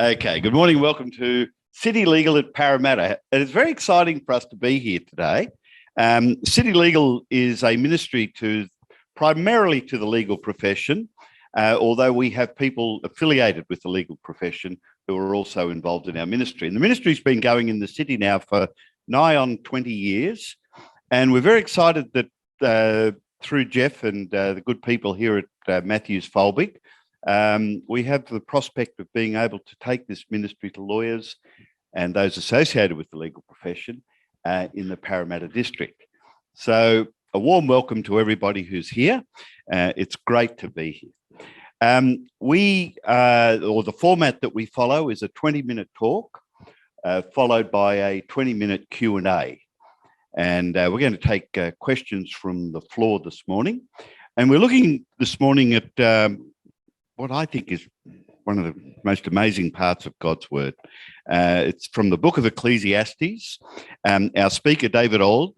Okay, good morning. Welcome to City Legal at Parramatta. And it's very exciting for us to be here today. City Legal is a ministry primarily to the legal profession, although we have people affiliated with the legal profession who are also involved in our ministry. And the ministry's been going in the city now for nigh on 20 years. And we're very excited that through Jeff and the good people here at Matthews Folbig, we have the prospect of being able to take this ministry to lawyers and those associated with the legal profession in the Parramatta district. So a warm welcome to everybody who's here. It's great to be here. The format that we follow is a 20-minute talk followed by a 20-minute Q&A. And we're going to take questions from the floor this morning. And we're looking this morning at what I think is one of the most amazing parts of God's word. It's from the Book of Ecclesiastes. Our speaker, David Ould,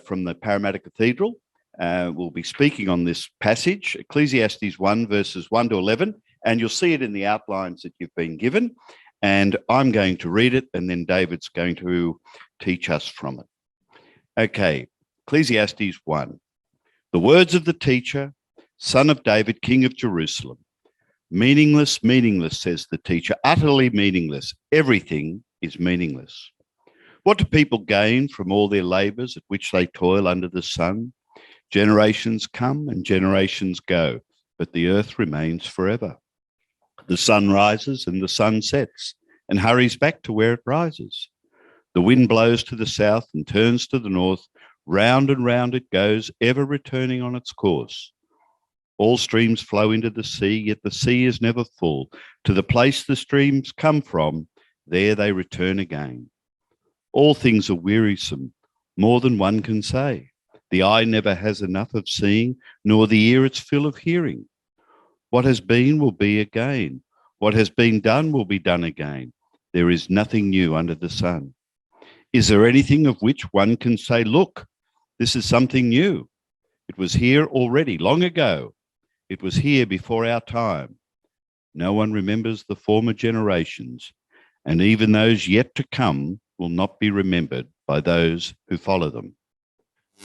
from the Parramatta Cathedral, will be speaking on this passage, Ecclesiastes 1, verses 1 to 11, and you'll see it in the outlines that you've been given. And I'm going to read it, and then David's going to teach us from it. Okay, Ecclesiastes 1. The words of the teacher, son of David, king of Jerusalem. Meaningless, meaningless, says the teacher, utterly meaningless. Everything is meaningless. What do people gain from all their labours at which they toil under the sun? Generations come and generations go, but the earth remains forever. The sun rises and the sun sets and hurries back to where it rises. The wind blows to the south and turns to the north. Round and round it goes, ever returning on its course. All streams flow into the sea, yet the sea is never full. To the place the streams come from, there they return again. All things are wearisome, more than one can say. The eye never has enough of seeing, nor the ear its fill of hearing. What has been will be again. What has been done will be done again. There is nothing new under the sun. Is there anything of which one can say, look, this is something new? It was here already, long ago. It was here before our time. No one remembers the former generations, and even those yet to come will not be remembered by those who follow them.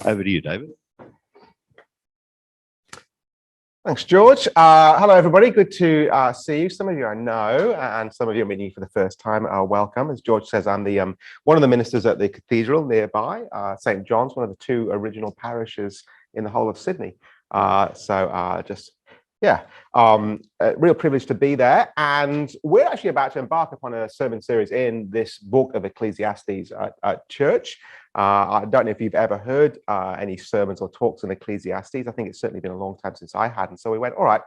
Over to you, David. Thanks, George. Hello, everybody. Good to see you. Some of you I know, and some of you are meeting for the first time. Welcome. As George says, I'm the one of the ministers at the cathedral nearby, St. John's, one of the two original parishes in the whole of Sydney. A real privilege to be there. And we're actually about to embark upon a sermon series in this book of Ecclesiastes at church. I don't know if you've ever heard any sermons or talks on Ecclesiastes. I think it's certainly been a long time since I had. And so we went, all right,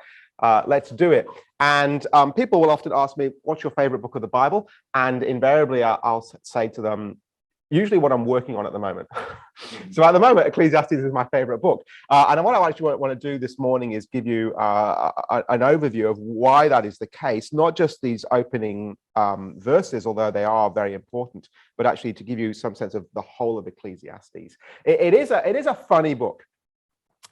let's do it. And people will often ask me, what's your favorite book of the Bible? And invariably, I'll say to them, usually what I'm working on at the moment. So at the moment, Ecclesiastes is my favorite book. And what I actually want to do this morning is give you an overview of why that is the case, not just these opening verses, although they are very important, but actually to give you some sense of the whole of Ecclesiastes. It is a funny book.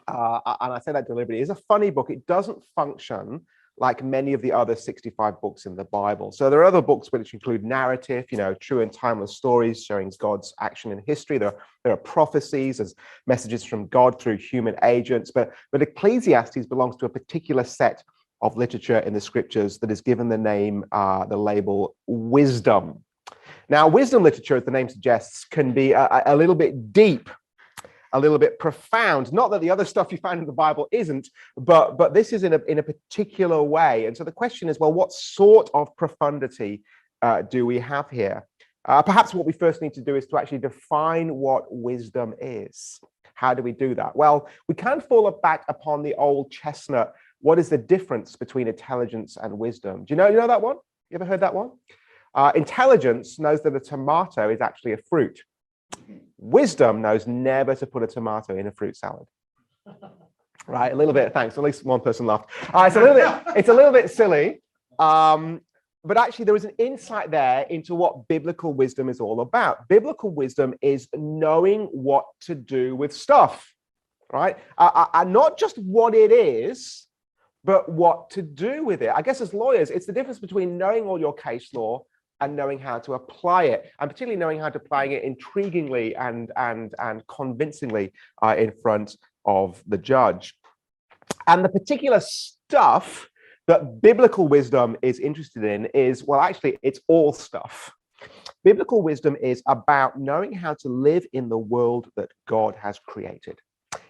And I say that deliberately. It's a funny book. It doesn't function like many of the other 65 books in the Bible. So there are other books which include narrative, true and timeless stories showing God's action in history. There are prophecies as messages from God through human agents. But Ecclesiastes belongs to a particular set of literature in the scriptures that is given the name, the label wisdom. Now, wisdom literature, as the name suggests, can be a little bit deep, a little bit profound. Not that the other stuff you find in the Bible isn't, but this is in a particular way. And so the question is, well, what sort of profundity do we have here? Perhaps what we first need to do is to actually define what wisdom is. How do we do that? Well, we can fall back upon the old chestnut. What is the difference between intelligence and wisdom? Do you know that one? You ever heard that one? Intelligence knows that a tomato is actually a fruit. Wisdom knows never to put a tomato in a fruit salad. Right, a little bit, thanks, at least one person laughed. It's a little bit silly, but actually there is an insight there into what biblical wisdom is all about. Biblical wisdom is knowing what to do with stuff, right? And not just what it is, but what to do with it. I guess as lawyers, it's the difference between knowing all your case law and knowing how to apply it, and particularly knowing how to apply it intriguingly and convincingly in front of the judge. And the particular stuff that biblical wisdom is interested in is, well, actually, it's all stuff. Biblical wisdom is about knowing how to live in the world that God has created.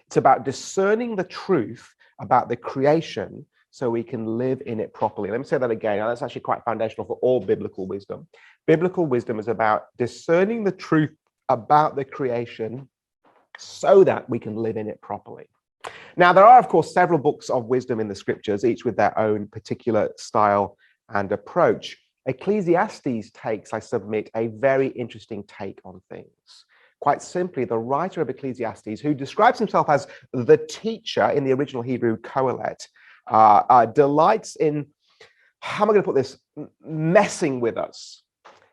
It's about discerning the truth about the creation so we can live in it properly. Let me say that again. Now, that's actually quite foundational for all biblical wisdom. Biblical wisdom is about discerning the truth about the creation so that we can live in it properly. Now, there are, of course, several books of wisdom in the scriptures, each with their own particular style and approach. Ecclesiastes takes, I submit, a very interesting take on things. Quite simply, the writer of Ecclesiastes, who describes himself as the teacher in the original Hebrew Kohelet, delights in, how am I going to put this, messing with us.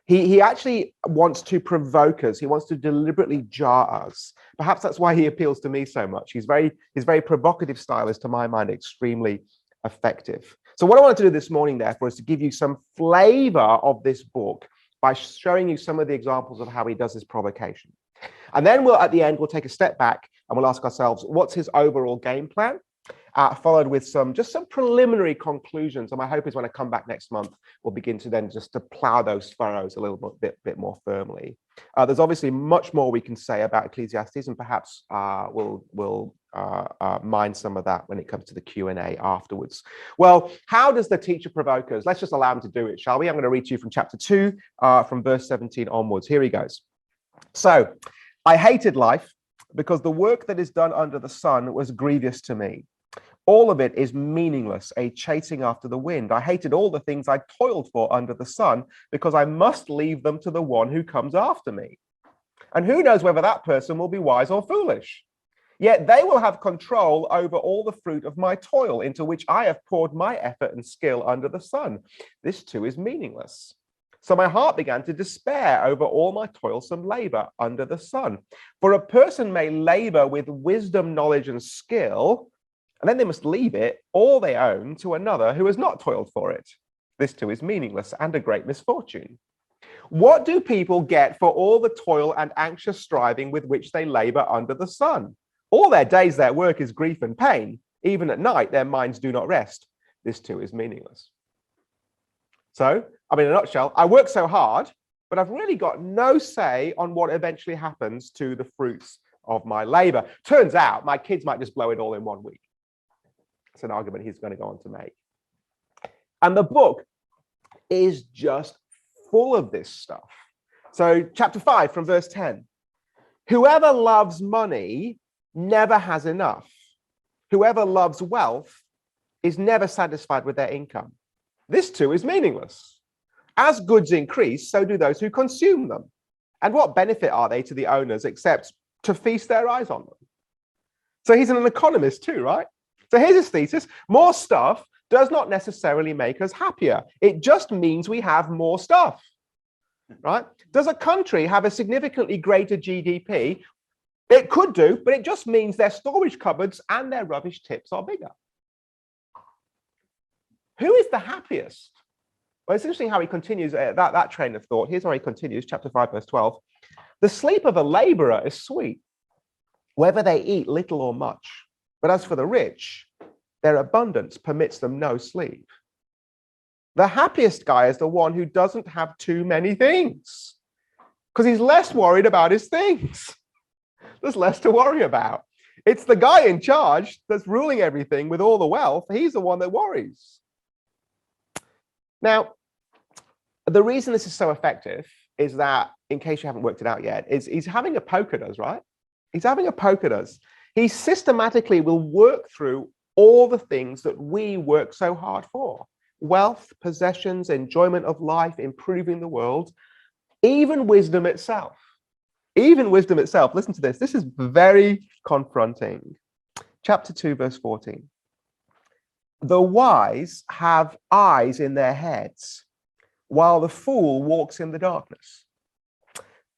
He actually wants to provoke us. He wants to deliberately jar us. Perhaps that's why he appeals to me so much. His very provocative style is, to my mind, extremely effective. So what I wanted to do this morning, therefore, is to give you some flavor of this book by showing you some of the examples of how he does his provocation. And then at the end, we'll take a step back and we'll ask ourselves, what's his overall game plan? Followed with some preliminary conclusions. And my hope is when I come back next month, we'll begin to then just to plow those furrows a little bit more firmly. There's obviously much more we can say about Ecclesiastes, and perhaps we'll mine some of that when it comes to the Q&A afterwards. Well, how does the teacher provoke us? Let's just allow him to do it, shall we? I'm going to read to you from chapter 2, from verse 17 onwards. Here he goes. So, I hated life because the work that is done under the sun was grievous to me. All of it is meaningless, a chasing after the wind. I hated all the things I toiled for under the sun because I must leave them to the one who comes after me. And who knows whether that person will be wise or foolish. Yet they will have control over all the fruit of my toil, into which I have poured my effort and skill under the sun. This too is meaningless. So my heart began to despair over all my toilsome labor under the sun. For a person may labor with wisdom, knowledge, and skill, and then they must leave it, all they own, to another who has not toiled for it. This too is meaningless and a great misfortune. What do people get for all the toil and anxious striving with which they labor under the sun? All their days, their work is grief and pain. Even at night, their minds do not rest. This too is meaningless. So, in a nutshell, I work so hard, but I've really got no say on what eventually happens to the fruits of my labor. Turns out my kids might just blow it all in 1 week. It's an argument he's going to go on to make. And the book is just full of this stuff. So chapter 5 from verse 10. Whoever loves money never has enough. Whoever loves wealth is never satisfied with their income. This too is meaningless. As goods increase, so do those who consume them. And what benefit are they to the owners except to feast their eyes on them? So he's an economist too, right? So here's his thesis. More stuff does not necessarily make us happier. It just means we have more stuff, right? Does a country have a significantly greater GDP? It could do, but it just means their storage cupboards and their rubbish tips are bigger. Who is the happiest? Well, it's interesting how he continues that train of thought. Here's how he continues, chapter 5, verse 12. The sleep of a laborer is sweet, whether they eat little or much. But as for the rich, their abundance permits them no sleep. The happiest guy is the one who doesn't have too many things, because he's less worried about his things. There's less to worry about. It's the guy in charge that's ruling everything with all the wealth. He's the one that worries. Now, the reason this is so effective is that, in case you haven't worked it out yet, is he's having a poke at us, right? He's having a poke at us. He systematically will work through all the things that we work so hard for. Wealth, possessions, enjoyment of life, improving the world, even wisdom itself. Even wisdom itself. Listen to this. This is very confronting. Chapter 2, verse 14. The wise have eyes in their heads, while the fool walks in the darkness.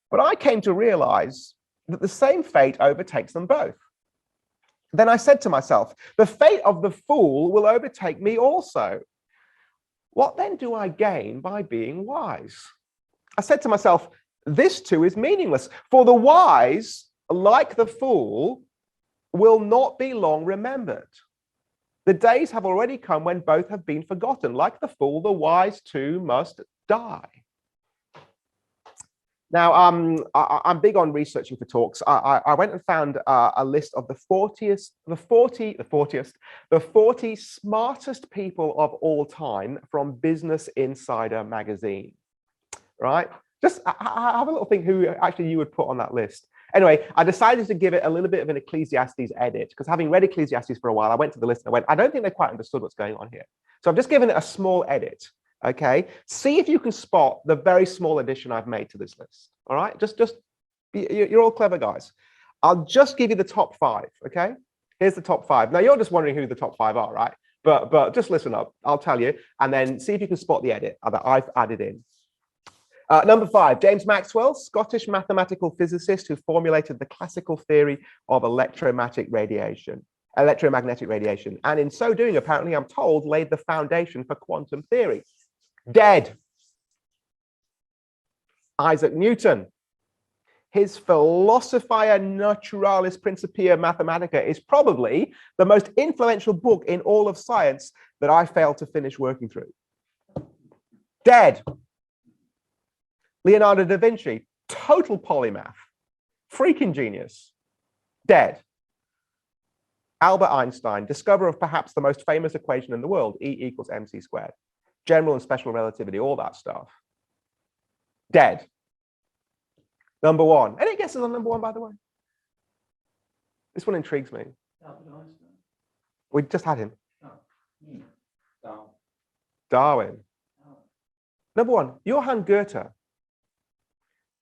But I came to realize that the same fate overtakes them both. Then I said to myself, the fate of the fool will overtake me also. What then do I gain by being wise? I said to myself, this too is meaningless, for the wise, like the fool, will not be long remembered. The days have already come when both have been forgotten. Like the fool, the wise too must die. Now, I'm big on researching for talks. I went and found a list of the 40 smartest people of all time from Business Insider magazine, right? Just have a little think who actually you would put on that list. Anyway, I decided to give it a little bit of an Ecclesiastes edit, because having read Ecclesiastes for a while, I went to the list and I went, I don't think they quite understood what's going on here. So I've just given it a small edit. Okay, see if you can spot the very small addition I've made to this list. All right, you're all clever guys. I'll just give you the top 5. Okay, here's the top 5. Now you're just wondering who the top 5 are, right? But just listen up. I'll tell you, and then see if you can spot the edit that I've added in. Number 5, James Maxwell, Scottish mathematical physicist who formulated the classical theory of electromagnetic radiation, and in so doing, apparently, I'm told, laid the foundation for quantum theory. Dead. Isaac Newton. His Philosophiae Naturalis Principia Mathematica is probably the most influential book in all of science that I failed to finish working through. Dead. Leonardo da Vinci, total polymath, freaking genius. Dead. Albert Einstein, discoverer of perhaps the most famous equation in the world, E = mc squared. General and special relativity, all that stuff. Dead. Number 1. Any guesses on number 1, by the way? This one intrigues me. We just had him. Darwin. Number 1, Johann Goethe.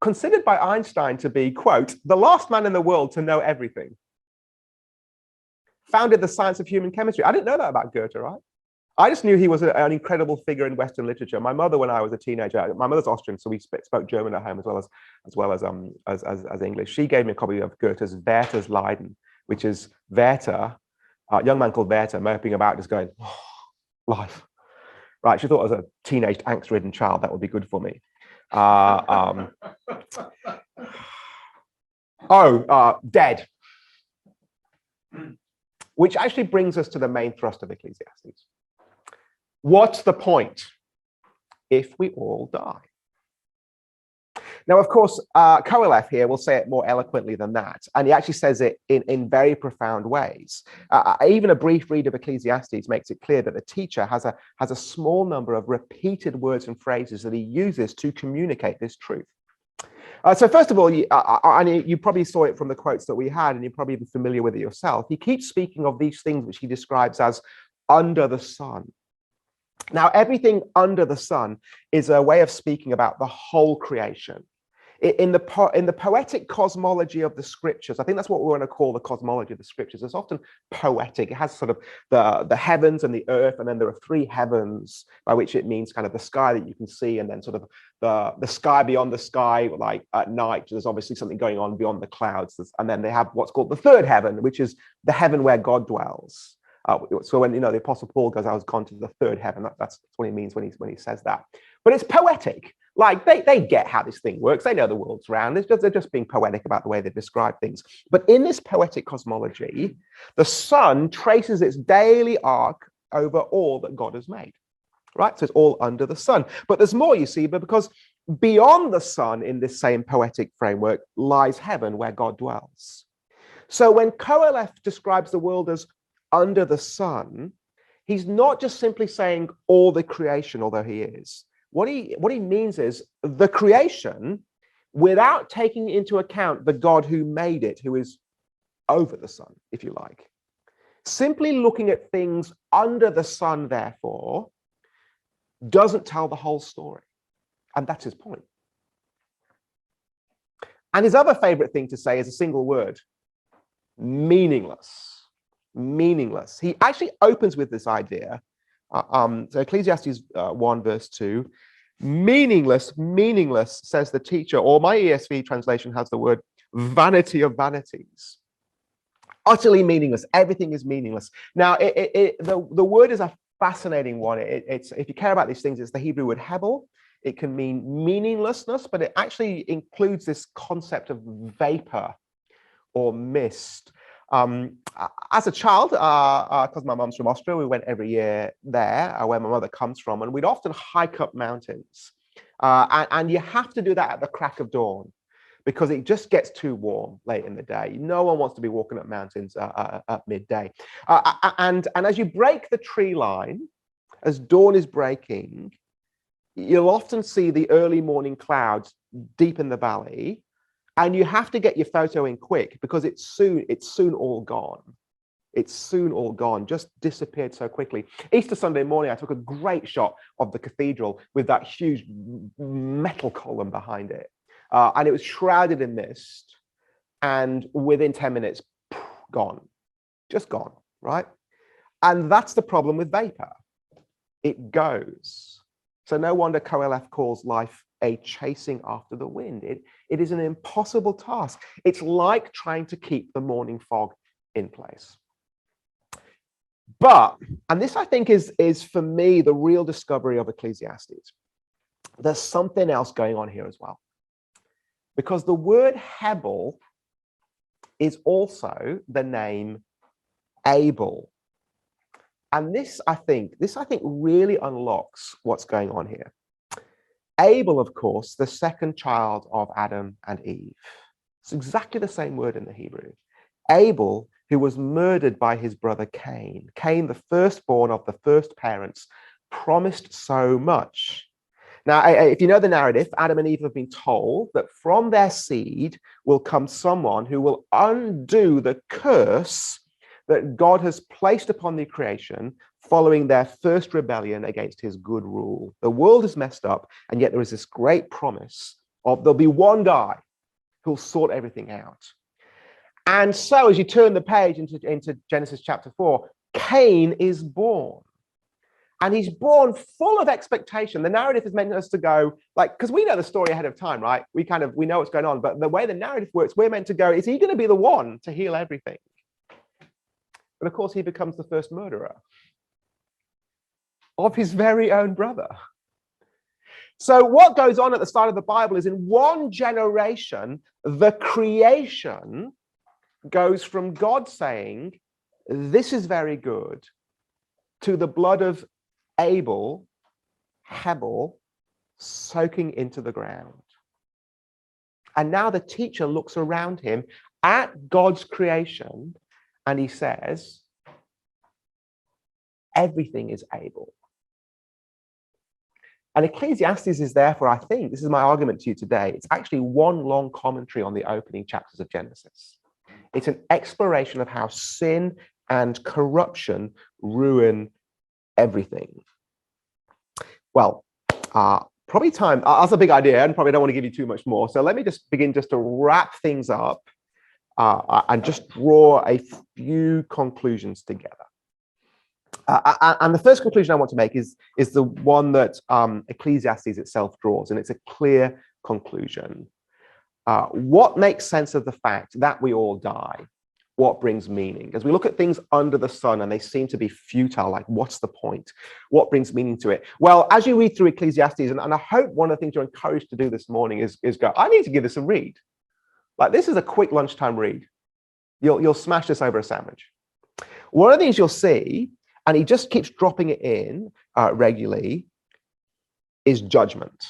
Considered by Einstein to be, quote, the last man in the world to know everything. Founded the science of human chemistry. I didn't know that about Goethe, right? I just knew he was an incredible figure in Western literature. My mother, when I was a teenager, my mother's Austrian, so we spoke German at home as well as English. She gave me a copy of Goethe's Werther's Leiden, which is Werther, a young man called Werther, moping about, just going, oh, life. Right? She thought as a teenage angst-ridden child that would be good for me. Dead. Which actually brings us to the main thrust of Ecclesiastes. What's the point if we all die? Now, of course, Koheleth here will say it more eloquently than that, and he actually says it in very profound ways. Even a brief read of Ecclesiastes makes it clear that the teacher has a small number of repeated words and phrases that he uses to communicate this truth. So first of all, you probably saw it from the quotes that we had, and you're probably even familiar with it yourself. He keeps speaking of these things which he describes as under the sun. Now, everything under the sun is a way of speaking about the whole creation. In the poetic cosmology of the scriptures, I think that's what we want to call the cosmology of the scriptures. It's often poetic. It has sort of the heavens and the earth, and then there are 3 heavens, by which it means kind of the sky that you can see, and then sort of the sky beyond the sky, like at night, there's obviously something going on beyond the clouds. And then they have what's called the 3rd heaven, which is the heaven where God dwells. So when the Apostle Paul goes, I was gone to the 3rd heaven, that's what he means when he says that. But it's poetic. Like they get how this thing works. They know the world's round. They're just being poetic about the way they describe things. But in this poetic cosmology, the sun traces its daily arc over all that God has made. Right? So it's all under the sun. But there's more, you see, because beyond the sun in this same poetic framework lies heaven where God dwells. So when Koheleth describes the world as under the sun, he's not just simply saying all the creation, although he is. What he means is the creation without taking into account the God who made it, who is over the sun, if you like. Simply looking at things under the sun, therefore, doesn't tell the whole story. And that's his point. And his other favorite thing to say is a single word: meaningless. Meaningless. He actually opens with this idea. So Ecclesiastes 1 verse 2, meaningless, meaningless, says the teacher, or my ESV translation has the word vanity of vanities. Utterly meaningless. Everything is meaningless. Now, the word is a fascinating one. It's if you care about these things, it's the Hebrew word hebel. It can mean meaninglessness, but it actually includes this concept of vapor or mist. As a child, because my mum's from Austria, we went every year there, where my mother comes from, and we'd often hike up mountains. And you have to do that at the crack of dawn, because it just gets too warm late in the day. No one wants to be walking up mountains at midday. And as you break the tree line, as dawn is breaking, you'll often see the early morning clouds deep in the valley, and you have to get your photo in quick, because it's soon all gone. It's soon all gone, just disappeared so quickly. Easter Sunday morning, I took a great shot of the cathedral with that huge metal column behind it. And it was shrouded in mist, and within 10 minutes, gone, just gone, right? And that's the problem with vapor. It goes. So no wonder Qoheleth calls life a chasing after the wind. It is an impossible task. It's like trying to keep the morning fog in place. But, and this I think is for me the real discovery of Ecclesiastes, there's something else going on here as well. Because the word Hebel is also the name Abel. And this I think really unlocks what's going on here. Abel, of course, the second child of Adam and Eve. It's exactly the same word in the Hebrew. Abel, who was murdered by his brother Cain. Cain, the firstborn of the first parents, promised so much. Now, if you know the narrative, Adam and Eve have been told that from their seed will come someone who will undo the curse that God has placed upon the creation following their first rebellion against his good rule. The world is messed up, and yet there is this great promise of there'll be one guy who'll sort everything out. And so as you turn the page into Genesis chapter 4, Cain is born. And he's born full of expectation. The narrative is meant us to go, like, because we know the story ahead of time, right? We know what's going on. But the way the narrative works, we're meant to go, is he going to be the one to heal everything? But of course, he becomes the first murderer of his very own brother. So what goes on at the start of the Bible is in one generation, the creation goes from God saying, this is very good, to the blood of Abel, Hebel, soaking into the ground. And now the teacher looks around him at God's creation and he says, everything is Abel. And Ecclesiastes is therefore, I think, this is my argument to you today, it's actually one long commentary on the opening chapters of Genesis. It's an exploration of how sin and corruption ruin everything. Well, probably time, that's a big idea and probably don't want to give you too much more. So let me just begin just to wrap things up and just draw a few conclusions together. And the first conclusion I want to make is the one that Ecclesiastes itself draws, and it's a clear conclusion. What makes sense of the fact that we all die? What brings meaning? As we look at things under the sun and they seem to be futile, like what's the point? What brings meaning to it? Well, as you read through Ecclesiastes, and I hope one of the things you're encouraged to do this morning is go, I need to give this a read. Like this is a quick lunchtime read. You'll smash this over a sandwich. One of the things you'll see, and he just keeps dropping it in regularly, is judgment.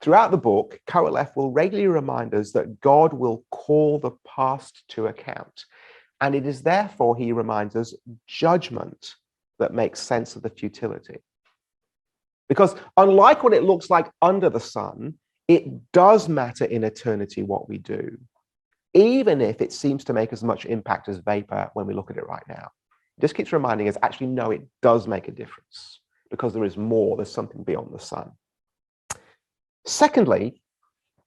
Throughout the book, Qoheleth will regularly remind us that God will call the past to account. And it is therefore, he reminds us, judgment that makes sense of the futility. Because unlike what it looks like under the sun, it does matter in eternity what we do, even if it seems to make as much impact as vapor when we look at it right now. It just keeps reminding us, actually, no, it does make a difference because there is more, there's something beyond the sun. Secondly,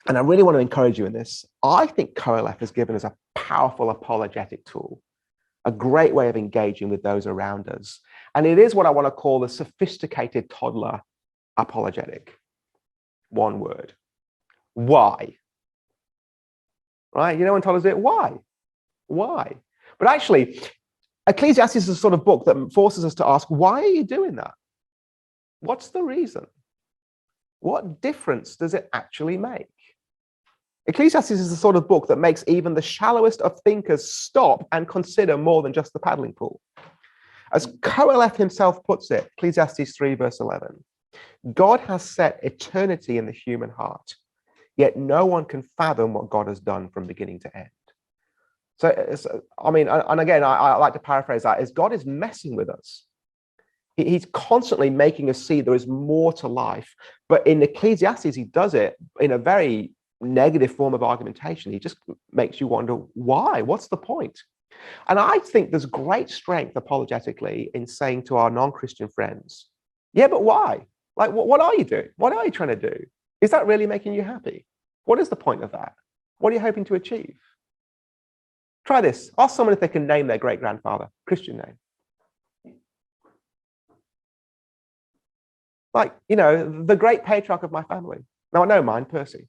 and I really want to encourage you in this, I think Qoheleth has given us a powerful apologetic tool, a great way of engaging with those around us. And it is what I want to call the sophisticated toddler apologetic. One word. Why? Right? You know when toddlers do it? Why? Why? But actually, Ecclesiastes is a sort of book that forces us to ask, why are you doing that? What's the reason? What difference does it actually make? Ecclesiastes is the sort of book that makes even the shallowest of thinkers stop and consider more than just the paddling pool. As Qoheleth himself puts it, Ecclesiastes 3 verse 11, God has set eternity in the human heart, yet no one can fathom what God has done from beginning to end. So I mean, and again, I like to paraphrase that, is God is messing with us. He's constantly making us see there is more to life. But in Ecclesiastes, he does it in a very negative form of argumentation. He just makes you wonder, why? What's the point? And I think there's great strength apologetically in saying to our non-Christian friends, yeah, but why? Like, what are you doing? What are you trying to do? Is that really making you happy? What is the point of that? What are you hoping to achieve? Try this. Ask someone if they can name their great-grandfather, Christian name. Like, you know, the great patriarch of my family. Now, I know mine, Percy,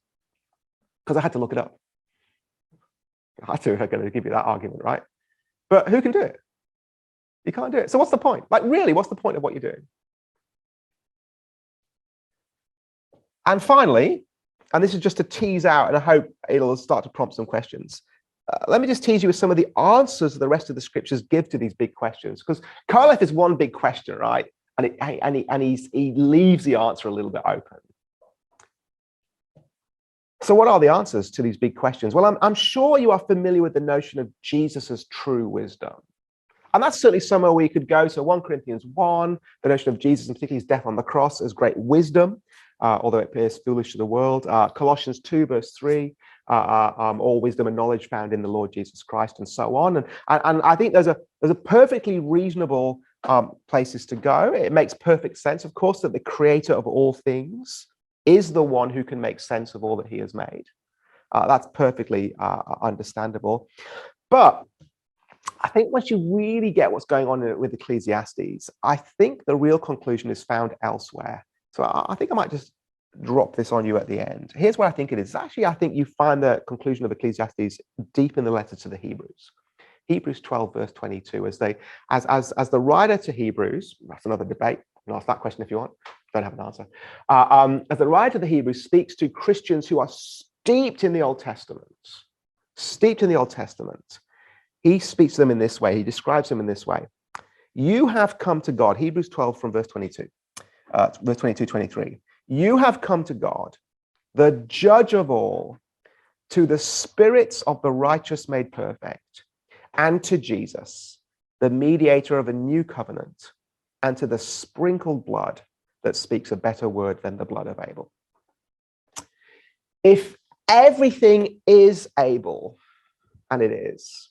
because I had to look it up. I had to, I'm going to give you that argument, right? But who can do it? You can't do it. So what's the point? Like, really, what's the point of what you're doing? And finally, and this is just to tease out, and I hope it'll start to prompt some questions. Let me just tease you with some of the answers the rest of the scriptures give to these big questions, because Qoheleth is one big question, right? And he leaves the answer a little bit open. So what are the answers to these big questions? Well, I'm sure you are familiar with the notion of Jesus's true wisdom. And that's certainly somewhere we could go. So 1 Corinthians 1, the notion of Jesus, and particularly his death on the cross, as great wisdom, although it appears foolish to the world. Colossians 2, verse 3, all wisdom and knowledge found in the Lord Jesus Christ, and so on. And I think there's a perfectly reasonable places to go. It makes perfect sense, of course, that the creator of all things is the one who can make sense of all that he has made. That's perfectly understandable. But I think once you really get what's going on with Ecclesiastes, I think the real conclusion is found elsewhere. So I think I might just drop this on you at the end. Here's what I think it is. Actually, I think you find the conclusion of Ecclesiastes deep in the letter to the Hebrews. Hebrews 12, verse 22, as the writer to Hebrews, that's another debate. You can ask that question if you want. Don't have an answer. As the writer to the Hebrews speaks to Christians who are steeped in the Old Testament, he speaks to them in this way. He describes them in this way. You have come to God, Hebrews 12 from verse 22, verse 22, 23. You have come to God, the judge of all, to the spirits of the righteous made perfect, and to Jesus, the mediator of a new covenant, and to the sprinkled blood that speaks a better word than the blood of Abel. If everything is able, and it is,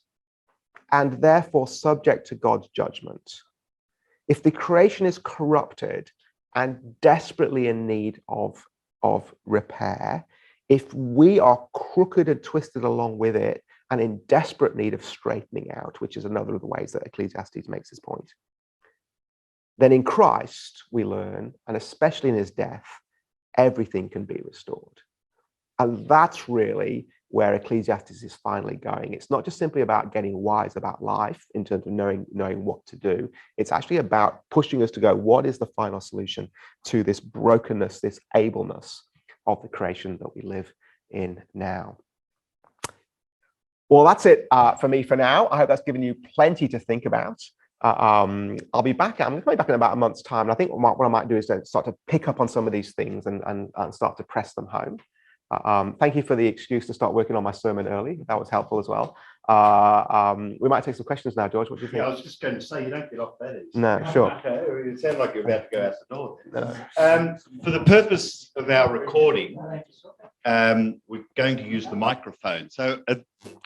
and therefore subject to God's judgment, if the creation is corrupted and desperately in need of repair, if we are crooked and twisted along with it and in desperate need of straightening out, which is another of the ways that Ecclesiastes makes his point, then in Christ we learn, and especially in his death, everything can be restored. And that's really where Ecclesiastes is finally going. It's not just simply about getting wise about life in terms of knowing what to do. It's actually about pushing us to go, what is the final solution to this brokenness, this ableness of the creation that we live in now? Well, that's it for me for now. I hope that's given you plenty to think about. I'll be back. I'm going to be back in about a month's time. And I think what I might do is start to pick up on some of these things and start to press them home. Thank you for the excuse to start working on my sermon early. That was helpful as well. We might take some questions now, George. What do you think? Yeah, I was just going to say, you don't get off that easy. No, sure. Okay, it sounds like you're about to go out the door. No. For the purpose of our recording, we're going to use the microphone. So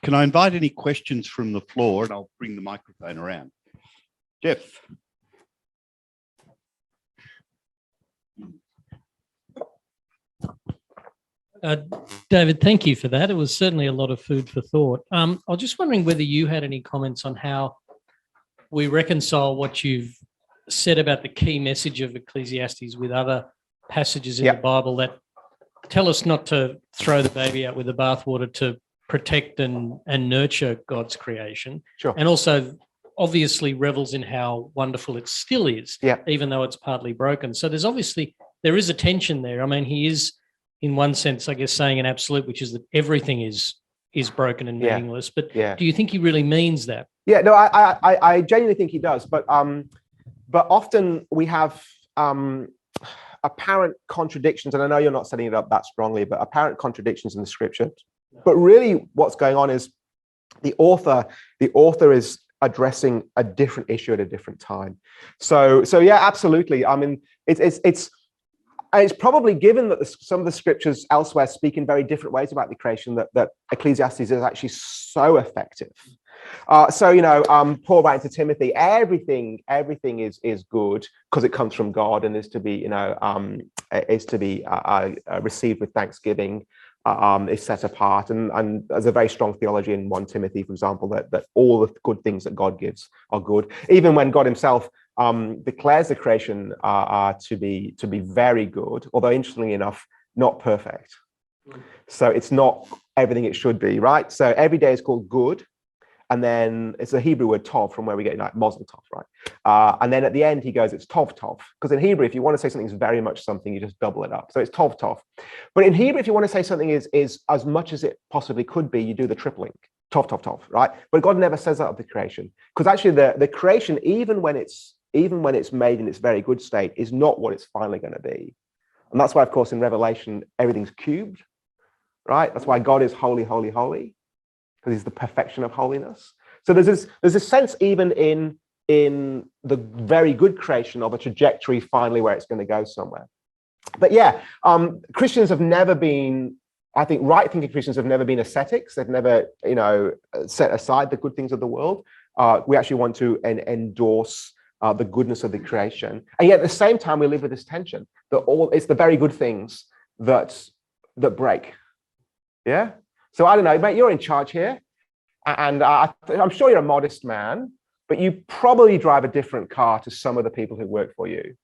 can I invite any questions from the floor, and I'll bring the microphone around. Jeff. David, thank you for that. It was certainly a lot of food for thought. I was just wondering whether you had any comments on how we reconcile what you've said about the key message of Ecclesiastes with other passages in the Bible that tell us not to throw the baby out with the bathwater, to protect and nurture God's creation, Sure. and also obviously revels in how wonderful it still is, Yeah. even though it's partly broken. So there is a tension there. I mean, he is, in one sense, I guess, saying an absolute, which is that everything is broken and meaningless. But do you think he really means that? Yeah, no, I genuinely think he does. But often we have apparent contradictions, and I know you're not setting it up that strongly, but apparent contradictions in the scripture. But really, what's going on is the author is addressing a different issue at a different time. So yeah, absolutely. I mean, it's probably given that some of the scriptures elsewhere speak in very different ways about the creation that Ecclesiastes is actually so effective. Paul writing to Timothy, everything is good because it comes from God and is to be received with thanksgiving. Is set apart, and there's a very strong theology in 1 Timothy, for example, that all the good things that God gives are good, even when God himself declares the creation to be very good, although interestingly enough, not perfect. So it's not everything it should be, right? So every day is called good, and then it's a Hebrew word tov, from where we get like mazel tov, right? And then at the end he goes, it's tov tov, because in Hebrew, if you want to say something's very much something, you just double it up. So it's tov tov. But in Hebrew, if you want to say something is as much as it possibly could be, you do the tripling, tov tov tov, right? But God never says that of the creation, because actually the creation, even when it's made in its very good state, is not what it's finally going to be. And that's why, of course, in Revelation, everything's cubed, right? That's why God is holy, holy, holy, because he's the perfection of holiness. So there's a sense even in the very good creation of a trajectory finally where it's going to go somewhere. But yeah, Christians have never been, I think, right-thinking Christians have never been ascetics. They've never, set aside the good things of the world. We actually want to endorse the goodness of the creation, and yet at the same time we live with this tension that it's the very good things that break. Yeah. So I don't know, mate, you're in charge here, and I'm sure you're a modest man, but you probably drive a different car to some of the people who work for you.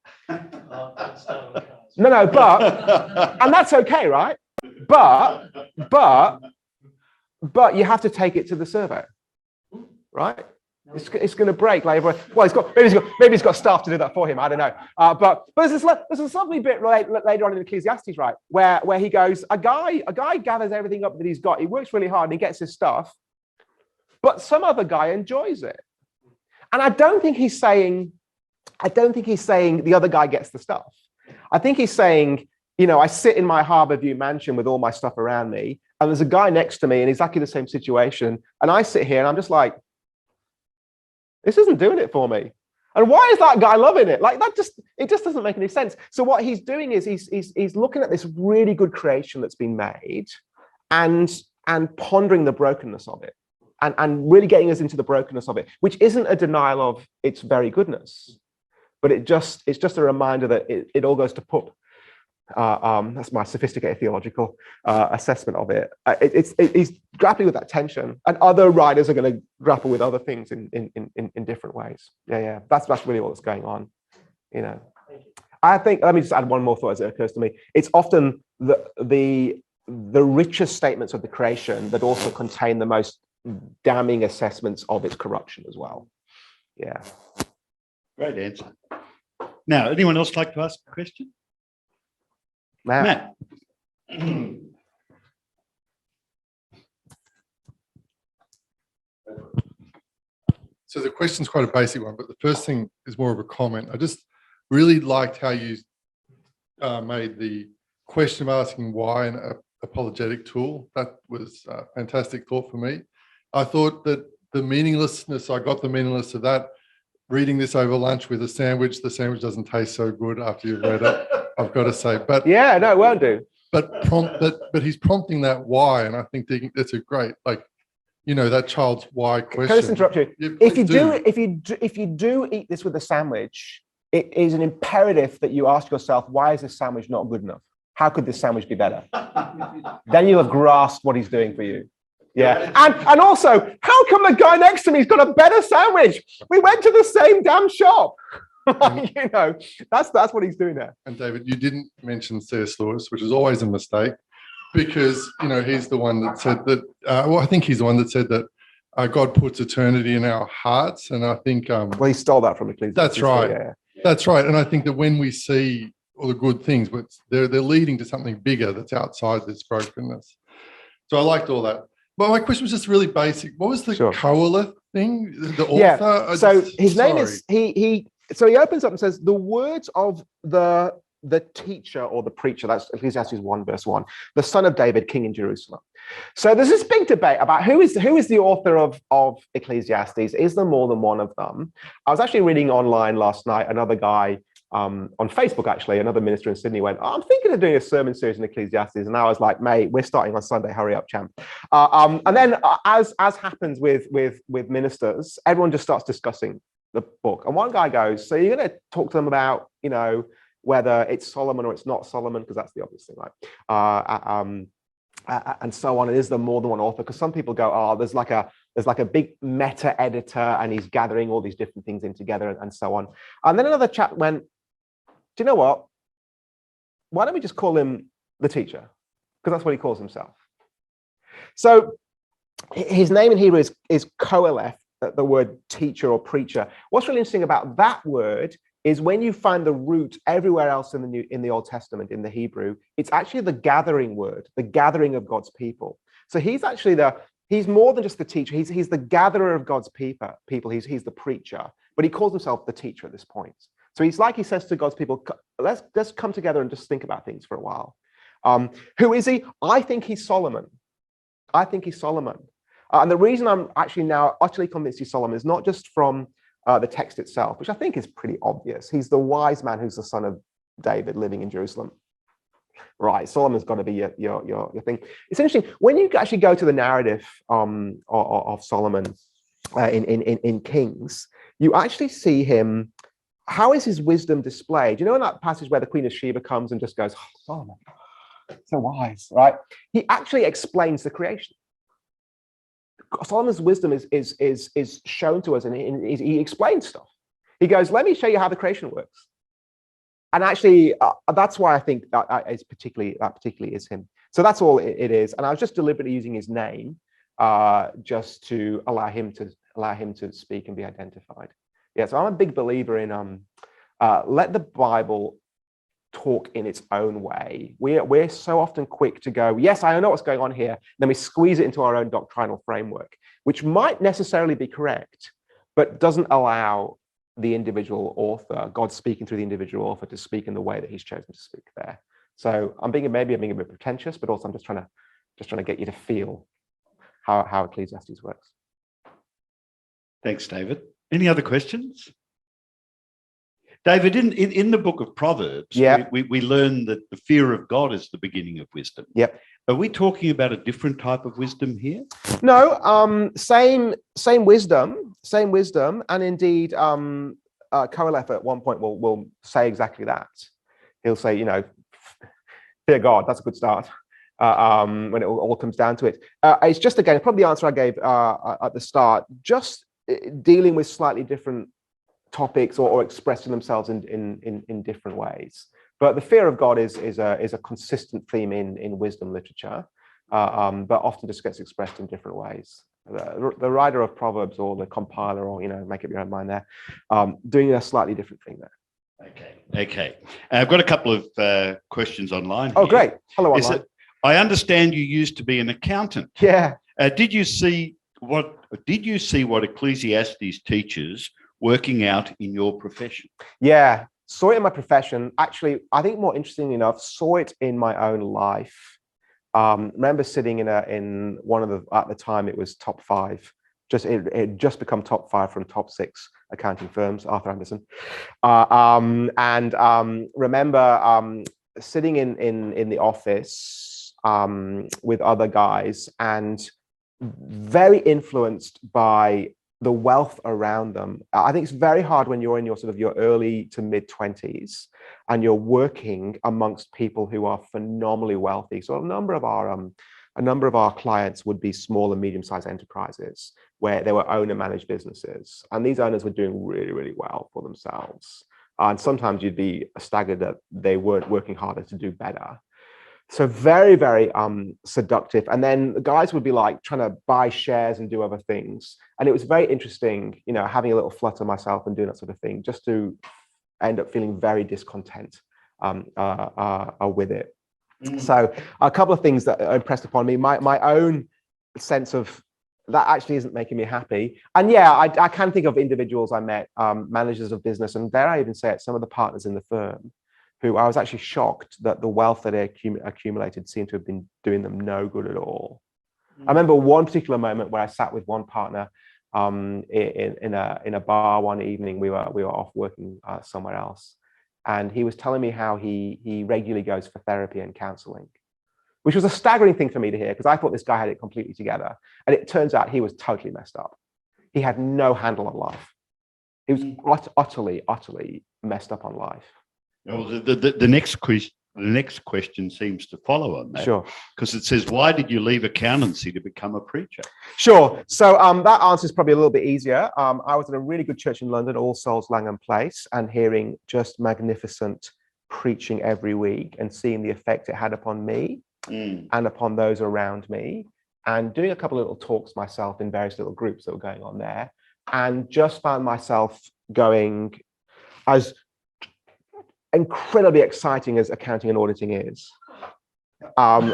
No, but, and that's okay, right? But you have to take it to the servo, right? It's going to break. Like, well, maybe he's got staff to do that for him. I don't know. But there's this lovely bit later on in Ecclesiastes, right, where he goes, a guy gathers everything up that he's got. He works really hard and he gets his stuff, but some other guy enjoys it. And I don't think he's saying the other guy gets the stuff. I think he's saying, I sit in my Harborview mansion with all my stuff around me, and there's a guy next to me in exactly the same situation, and I sit here and I'm just like, this isn't doing it for me. And why is that guy loving it? Like it just doesn't make any sense. So what he's doing is he's looking at this really good creation that's been made and pondering the brokenness of it and really getting us into the brokenness of it, which isn't a denial of its very goodness, but it's just a reminder that it all goes to poop. That's my sophisticated theological assessment of it. He's grappling with that tension, and other writers are going to grapple with other things in different ways. Yeah. That's really what's going on. I think. Let me just add one more thought as it occurs to me. It's often the richest statements of the creation that also contain the most damning assessments of its corruption as well. Yeah. Great answer. Now, anyone else like to ask a question? Matt. So the question's quite a basic one, but the first thing is more of a comment. I just really liked how you made the question of asking why an apologetic tool. That was a fantastic thought for me. I thought that I got the meaningless of that. Reading this over lunch with a sandwich, the sandwich doesn't taste so good after you've read it, I've got to say. But yeah, no, it won't do. But he's prompting that why, and I think that's a great, that child's why question. Can I just interrupt you? Yeah, if you do eat this with a sandwich, it is an imperative that you ask yourself, why is this sandwich not good enough? How could this sandwich be better? Then you'll have grasped what he's doing for you. Yeah, and also, how come the guy next to me's got a better sandwich? We went to the same damn shop. That's what he's doing there. And David, you didn't mention C.S. Lewis, which is always a mistake. because, he's the one that said that, I think he's the one that said that God puts eternity in our hearts. And I think... well, he stole that from Ecclesiastes. That's right. Yeah. That's right. And I think that when we see all the good things, but they're leading to something bigger that's outside this brokenness. So I liked all that. But my question was just really basic. What was the Koheleth thing? The author? Yeah. So his name is So he opens up and says, the words of the teacher or the preacher, that's Ecclesiastes 1 verse 1, the son of David, king in Jerusalem. So there's this big debate about who is the author of Ecclesiastes. Is there more than one of them? I was actually reading online last night, another guy on Facebook, actually, another minister in Sydney went, I'm thinking of doing a sermon series in Ecclesiastes. And I was like, mate, we're starting on Sunday, hurry up, champ. And then as happens with ministers, everyone just starts discussing the book. And one guy goes, so you're going to talk to them about, whether it's Solomon or it's not Solomon, because that's the obvious thing, right? And so on. And is there more than one author? Because some people go, there's like a big meta editor and he's gathering all these different things in together and so on. And then another chap went, do you know what? Why don't we just call him the teacher? Because that's what he calls himself. So his name in Hebrew is Koheleth, the word teacher or preacher. What's really interesting about that word is when you find the root everywhere else in the Old Testament, in the Hebrew, it's actually the gathering word, the gathering of God's people. So he's actually he's more than just the teacher. He's the gatherer of God's people. He's the preacher, but he calls himself the teacher at this point. So he says to God's people, let's come together and just think about things for a while. Who is he? I think he's Solomon. And the reason I'm actually now utterly convinced he's Solomon is not just from the text itself, which I think is pretty obvious. He's the wise man who's the son of David living in Jerusalem. Right, Solomon's got to be your thing. It's interesting, when you actually go to the narrative of Solomon in Kings, you actually see him, how is his wisdom displayed? You know in that passage where the Queen of Sheba comes and just goes, Solomon, so wise, right? He actually explains the creation. Solomon's wisdom is shown to us, and he explains stuff. He goes, let me show you how the creation works. And actually, that's why I think that particularly is him. So that's all it is. And I was just deliberately using his name just to allow him to speak and be identified. Yeah, so I'm a big believer in let the Bible talk in its own way. We're so often quick to go, yes, I know what's going on here. Then we squeeze it into our own doctrinal framework, which might necessarily be correct, but doesn't allow the individual author, God speaking through the individual author, to speak in the way that he's chosen to speak there. So I'm being a bit pretentious, but also I'm just trying to get you to feel how Ecclesiastes works. Thanks, David. Any other questions? David, in the book of Proverbs, we learn that the fear of God is the beginning of wisdom. Yep. Are we talking about a different type of wisdom here? No, same wisdom, and indeed, Koheleth at one point will say exactly that. He'll say, fear God. That's a good start. When it all comes down to it, it's just again probably the answer I gave at the start, just dealing with slightly different topics or expressing themselves in different ways. But the fear of God is a consistent theme in wisdom literature, but often just gets expressed in different ways. The writer of Proverbs or the compiler, or make up your own mind there, doing a slightly different thing there. Okay. I've got a couple of questions online. Oh, great. Hello, online. I understand you used to be an accountant. Yeah. Did you see what Ecclesiastes teaches working out in your profession? Yeah, saw it in my profession. Actually, I think more interestingly enough, saw it in my own life. Remember sitting in one of at the time it was top 5. It had just become top 5 from top 6 accounting firms, Arthur Andersen. Remember sitting in the office with other guys and very influenced by the wealth around them. I think it's very hard when you're in your early to mid 20s and you're working amongst people who are phenomenally wealthy. So a number of our clients would be small and medium-sized enterprises where they were owner-managed businesses, and these owners were doing really, really well for themselves. And sometimes you'd be staggered that they weren't working harder to do better. So very, very seductive. And then the guys would be like trying to buy shares and do other things. And it was very interesting, you know, having a little flutter myself and doing that sort of thing, just to end up feeling very discontent with it. So a couple of things that impressed upon me, my own sense of that actually isn't making me happy. And yeah, I can think of individuals I met, managers of business, and dare I even say it, some of the partners in the firm, who I was actually shocked that the wealth that they accumulated seemed to have been doing them no good at all. I remember one particular moment where I sat with one partner in a bar one evening. We were off working somewhere else, and he was telling me how he regularly goes for therapy and counseling, which was a staggering thing for me to hear, because I thought this guy had it completely together. And it turns out he was totally messed up. He had no handle on life. He was utterly messed up on life. Well, the next question seems to follow on that. Sure. Because it says, why did you leave accountancy to become a preacher? Sure. So that answer is probably a little bit easier. I was at a really good church in London, All Souls Langham Place, and hearing just magnificent preaching every week and seeing the effect it had upon me and upon those around me, and doing a couple of little talks myself in various little groups that were going on there, and just found myself going, as incredibly exciting as accounting and auditing is. And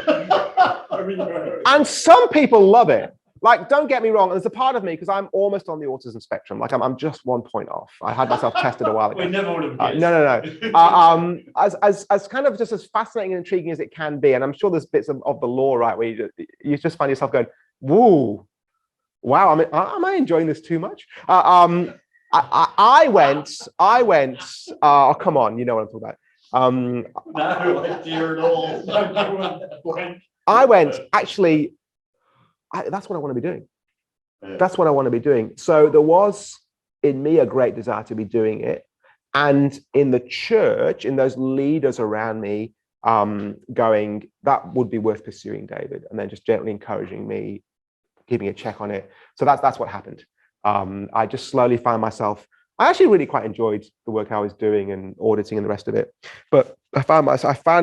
some people love it. Like, don't get me wrong, there's a part of me, because I'm almost on the autism spectrum. Like, I'm just 1 point off. I had myself tested a while ago. We never would have guessed. No. As kind of just as fascinating and intriguing as it can be, and I'm sure there's bits of the law, right, where you just find yourself going, woo, wow, am I enjoying this too much? I went, oh, come on, you know what I'm talking about. No idea at all. I went, actually, that's what I want to be doing. That's what I want to be doing. So there was in me a great desire to be doing it. And in the church, in those leaders around me, going, that would be worth pursuing, David. And then just gently encouraging me, keeping a check on it. So that's what happened. I just slowly found myself, I actually really quite enjoyed the work I was doing and auditing and the rest of it. But I found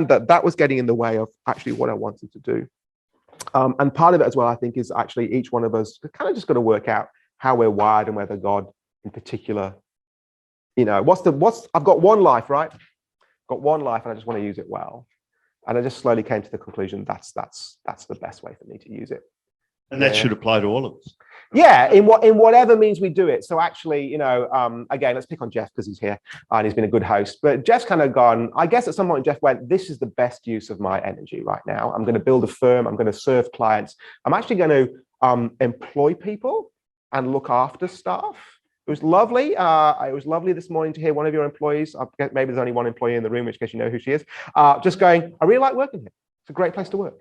that was getting in the way of actually what I wanted to do. And part of it as well, I think, is actually each one of us kind of just got to work out how we're wired and whether God in particular, you know, I've got one life, right? Got one life and I just want to use it well. And I just slowly came to the conclusion that's the best way for me to use it. And that should apply to all of us. Yeah, in whatever means we do it. So actually, you know, again, let's pick on Jeff because he's here and he's been a good host. But Jeff's kind of gone, I guess at some point Jeff went, this is the best use of my energy right now. I'm going to build a firm. I'm going to serve clients. I'm actually going to employ people and look after staff. It was lovely. It was lovely this morning to hear one of your employees, maybe there's only one employee in the room, in which case you know who she is, just going, I really like working here. It's a great place to work.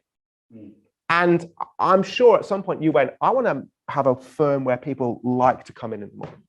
And I'm sure at some point you went, I want to have a firm where people like to come in the morning.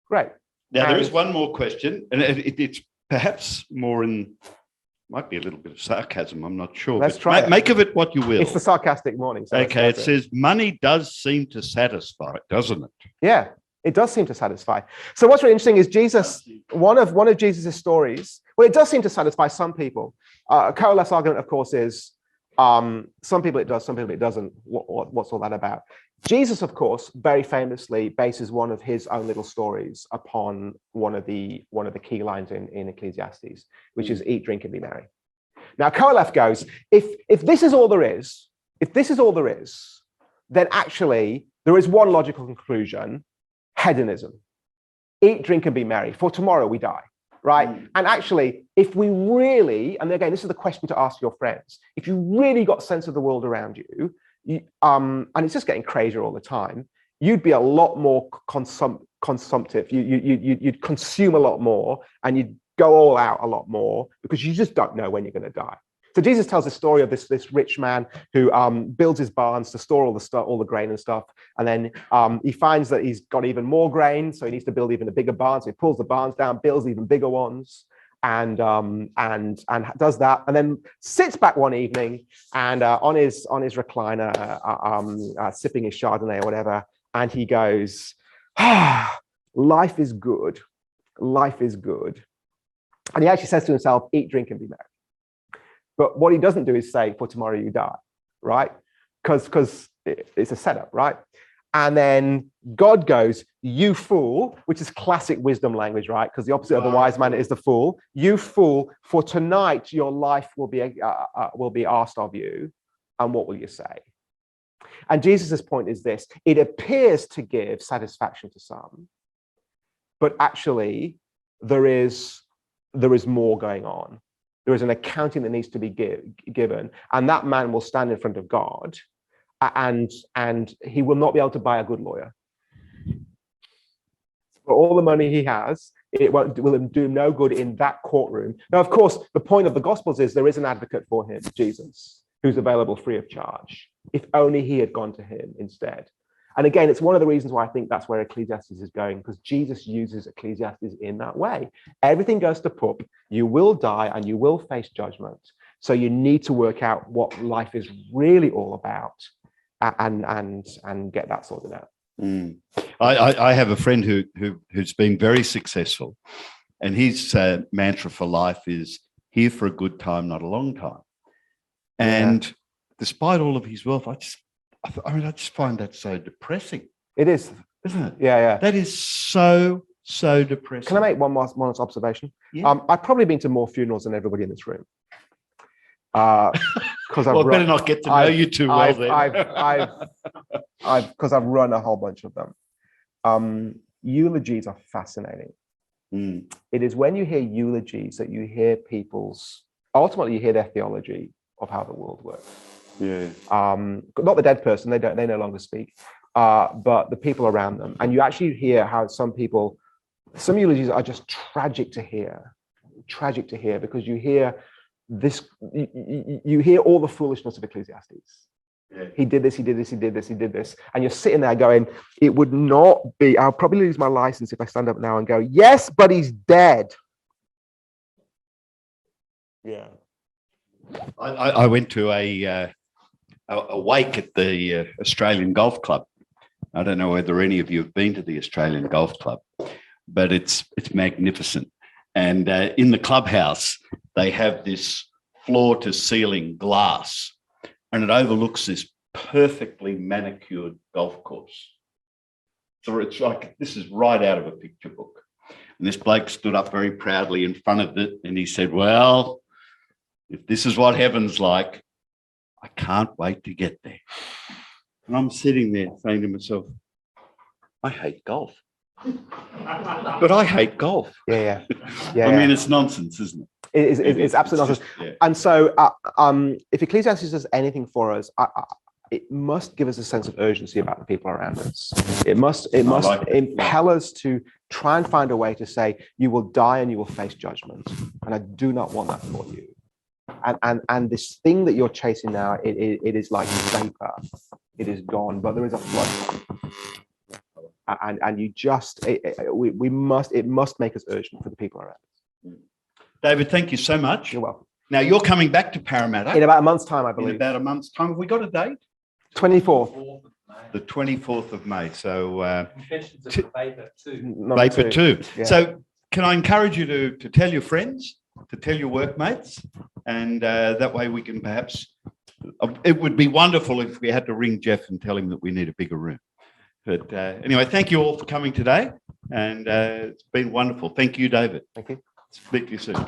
Great. Now, there is one more question, and it's perhaps might be a little bit of sarcasm, I'm not sure. Let's try it. Make of it what you will. It's the sarcastic morning. So okay, it says, money does seem to satisfy, doesn't it? Yeah, it does seem to satisfy. So what's really interesting is Jesus, one of Jesus' stories, well, it does seem to satisfy some people. Coalesce argument, of course, is some people it does, some people it doesn't. What's all that about? Jesus, of course, very famously bases one of his own little stories upon one of the key lines in Ecclesiastes, which is eat, drink, and be merry. Now, Coalesce goes, if this is all there is, then actually there is one logical conclusion: hedonism. Eat, drink, and be merry. For tomorrow we die. Right. And actually, if we really, and again, this is the question to ask your friends, if you really got sense of the world around you, and it's just getting crazier all the time, you'd be a lot more consumptive. You'd consume a lot more and you'd go all out a lot more because you just don't know when you're going to die. So Jesus tells the story of this rich man who builds his barns to store all the stuff, all the grain and stuff. And then he finds that he's got even more grain, so he needs to build even a bigger barn. So he pulls the barns down, builds even bigger ones, and does that. And then sits back one evening and on his recliner, sipping his Chardonnay or whatever, and he goes, life is good. Life is good. And he actually says to himself, eat, drink, and be merry. But what he doesn't do is say, for tomorrow you die, right? Because it's a setup, right? And then God goes, you fool, which is classic wisdom language, right? Because the opposite of the wise man is the fool. You fool, for tonight your life will be asked of you. And what will you say? And Jesus's point is this: it appears to give satisfaction to some, but actually there is more going on. There is an accounting that needs to be given, and that man will stand in front of God, and he will not be able to buy a good lawyer. For all the money he has, it will him do no good in that courtroom. Now, of course, the point of the Gospels is there is an advocate for him, Jesus, who's available free of charge. If only he had gone to him instead. And again, it's one of the reasons why I think that's where Ecclesiastes is going, because Jesus uses Ecclesiastes in that way. Everything goes to pup. You will die and you will face judgment. So you need to work out what life is really all about and get that sorted out. I have a friend who's been very successful, and his mantra for life is here for a good time, not a long time. And despite all of his wealth, I just find that so depressing. It is, isn't it? Yeah. That is so depressing. Can I make one last observation? Yeah. I've probably been to more funerals than everybody in this room. Because I better not get to know you too well then. Because I've run a whole bunch of them. Eulogies are fascinating. It is when you hear eulogies that you hear ultimately you hear their theology of how the world works. Yeah. Not the dead person, they no longer speak, but the people around them. And you actually hear how some eulogies are just tragic to hear, because you hear this, you hear all the foolishness of Ecclesiastes. Yeah. He did this, he did this, he did this, he did this. And you're sitting there going, it would not be, I'll probably lose my license if I stand up now and go, yes, but he's dead. Yeah. I went to a wake at the Australian Golf Club. I don't know whether any of you have been to the Australian Golf Club, but it's magnificent. And in the clubhouse, they have this floor-to-ceiling glass, and it overlooks this perfectly manicured golf course. So it's like, this is right out of a picture book. And this bloke stood up very proudly in front of it, and he said, well, if this is what heaven's like, I can't wait to get there. And I'm sitting there saying to myself, I hate golf. But I hate golf. Yeah. I mean, it's nonsense, isn't it? It's absolute nonsense. Yeah. And so if Ecclesiastes does anything for us, it must give us a sense of urgency about the people around us. It must impel us to try and find a way to say, you will die and you will face judgment. And I do not want that for you. And this thing that you're chasing now, it is like vapor. It is gone, but there is a flood. And you just, it must make us urgent for the people around us. David, thank you so much. You're welcome. Now you're coming back to Parramatta. In about a month's time, I believe. In about a month's time. Have we got a date? 24th. The 24th of May. So Confessions of Vaper too. Vaper too. Yeah. So can I encourage you to tell your friends, to tell your workmates, and that way we can perhaps, it would be wonderful if we had to ring Jeff and tell him that we need a bigger room. But anyway, thank you all for coming today, and it's been wonderful. Thank you, David. Thank you. Speak to you soon.